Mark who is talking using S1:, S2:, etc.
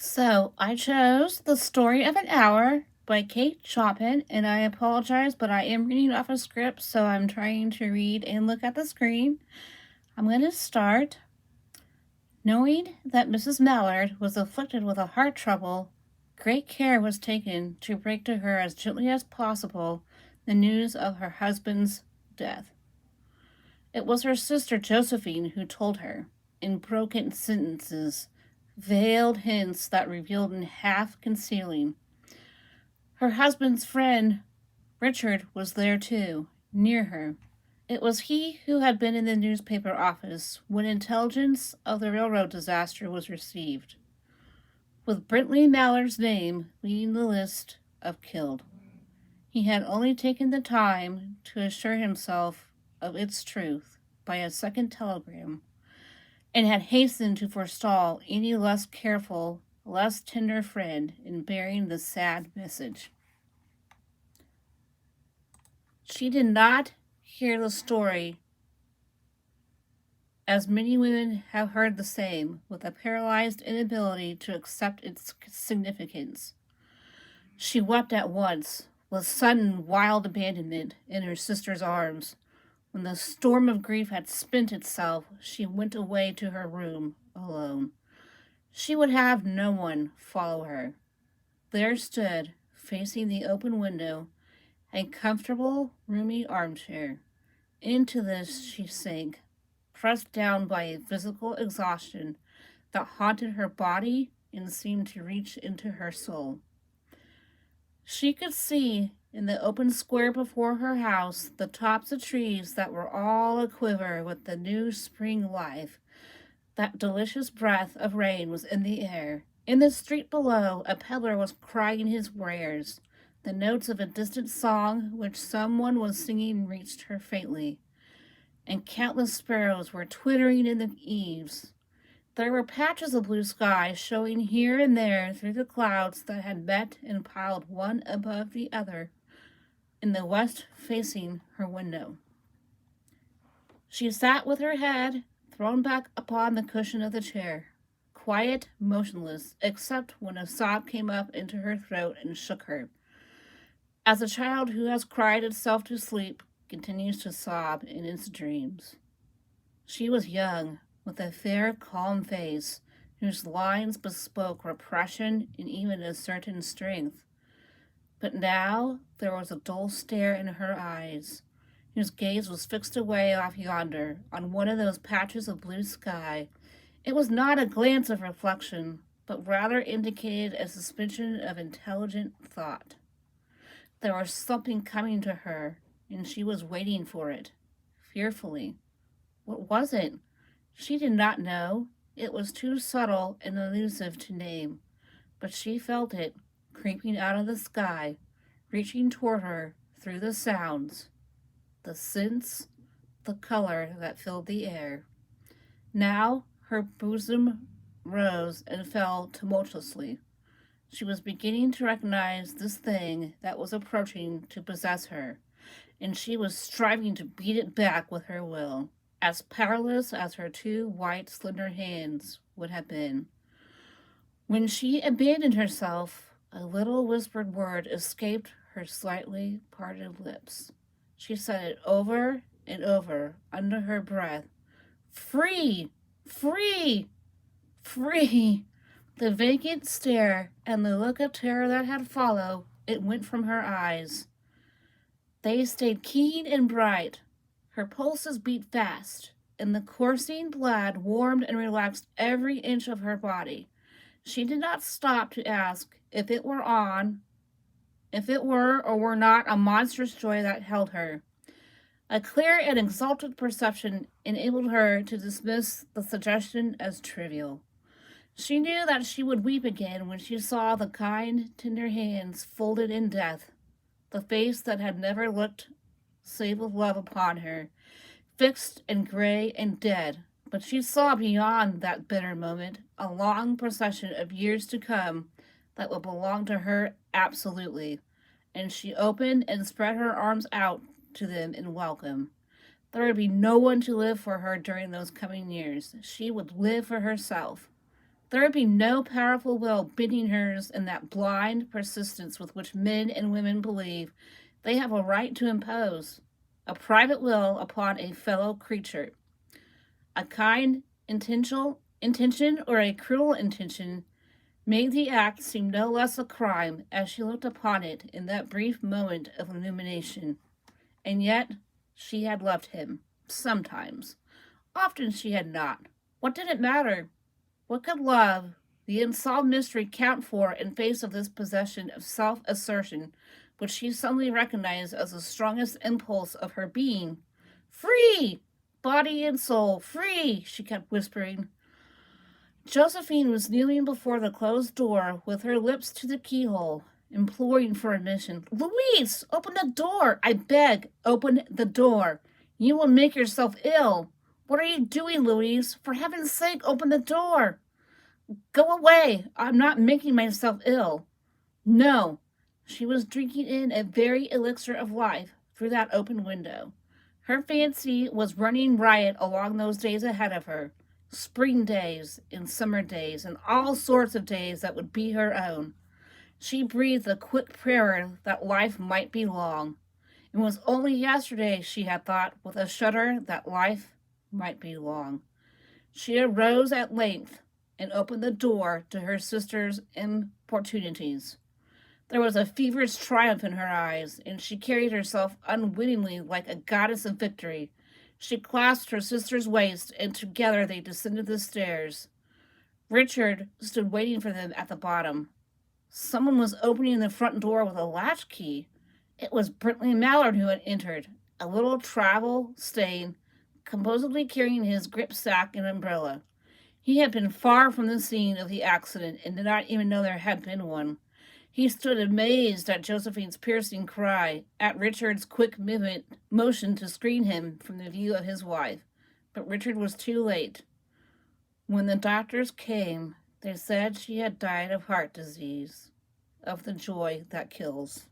S1: So I chose The Story of an Hour by Kate Chopin, and I apologize, but I am reading off a script, so I'm trying to read and look at the screen. I'm going to start. Knowing that Mrs. Mallard was afflicted with a heart trouble, great care was taken to break to her as gently as possible the news of her husband's death. It was her sister Josephine who told her, in broken sentences, veiled hints that revealed in half concealing. Her husband's friend, Richard, was there too, near her. It was he who had been in the newspaper office when intelligence of the railroad disaster was received, with Brentley Mallard's name leading the list of killed. He had only taken the time to assure himself of its truth by a second telegram, and had hastened to forestall any less careful, less tender friend in bearing the sad message. She did not hear the story, as many women have heard the same, with a paralyzed inability to accept its significance. She wept at once, with sudden wild abandonment, in her sister's arms. When the storm of grief had spent itself, she went away to her room alone. She would have no one follow her. There stood, facing the open window, a comfortable, roomy armchair. Into this she sank, pressed down by a physical exhaustion that haunted her body and seemed to reach into her soul. She could see, in the open square before her house, the tops of trees that were all aquiver with the new spring life. That delicious breath of rain was in the air. In the street below, a peddler was crying his wares. The notes of a distant song which someone was singing reached her faintly, and countless sparrows were twittering in the eaves. There were patches of blue sky showing here and there through the clouds that had met and piled one above the other in the west facing her window. She sat with her head thrown back upon the cushion of the chair, quiet, motionless, except when a sob came up into her throat and shook her, as a child who has cried itself to sleep continues to sob in its dreams. She was young, with a fair, calm face, whose lines bespoke repression and even a certain strength. But now there was a dull stare in her eyes, whose gaze was fixed away off yonder on one of those patches of blue sky. It was not a glance of reflection, but rather indicated a suspension of intelligent thought. There was something coming to her, and she was waiting for it, fearfully. What was it? She did not know. It was too subtle and elusive to name, but she felt it, creeping out of the sky, reaching toward her through the sounds, the scents, the color that filled the air. Now her bosom rose and fell tumultuously. She was beginning to recognize this thing that was approaching to possess her, and she was striving to beat it back with her will, as powerless as her two white, slender hands would have been. When she abandoned herself, a little whispered word escaped her slightly parted lips. She said it over and over under her breath. Free! Free! Free! The vacant stare and the look of terror that had followed it went from her eyes. They stayed keen and bright. Her pulses beat fast, and the coursing blood warmed and relaxed every inch of her body. She did not stop to ask if it were or were not a monstrous joy that held her. A clear and exalted perception enabled her to dismiss the suggestion as trivial. She knew that she would weep again when she saw the kind, tender hands folded in death, the face that had never looked save with love upon her, fixed and gray and dead. But she saw beyond that bitter moment a long procession of years to come that would belong to her absolutely, and she opened and spread her arms out to them in welcome. There would be no one to live for her during those coming years. She would live for herself. There would be no powerful will beating hers in that blind persistence with which men and women believe they have a right to impose a private will upon a fellow creature. A kind intention or a cruel intention made the act seem no less a crime as she looked upon it in that brief moment of illumination. And yet she had loved him, sometimes. Often she had not. What did it matter? What could love, the unsolved mystery, count for in face of this possession of self-assertion, which she suddenly recognized as the strongest impulse of her being? Free! Body and soul, free! She kept whispering. Josephine was kneeling before the closed door with her lips to the keyhole, imploring for admission. Louise, open the door! I beg, open the door! You will make yourself ill! What are you doing, Louise? For heaven's sake, open the door! Go away! I'm not making myself ill. No. She was drinking in a very elixir of life through that open window. Her fancy was running riot along those days ahead of her. Spring days and summer days and all sorts of days that would be her own. She breathed a quick prayer that life might be long. It was only yesterday, she had thought, with a shudder, that life might be long. She arose at length and opened the door to her sister's importunities. There was a feverish triumph in her eyes, and she carried herself unwittingly like a goddess of victory. She clasped her sister's waist, and together they descended the stairs. Richard stood waiting for them at the bottom. Someone was opening the front door with a latchkey. It was Brentley Mallard who had entered, a little travel-stained, composedly carrying his gripsack and umbrella. He had been far from the scene of the accident and did not even know there had been one. He stood amazed at Josephine's piercing cry, at Richard's quick motion to screen him from the view of his wife. But Richard was too late. When the doctors came, they said she had died of heart disease, of the joy that kills.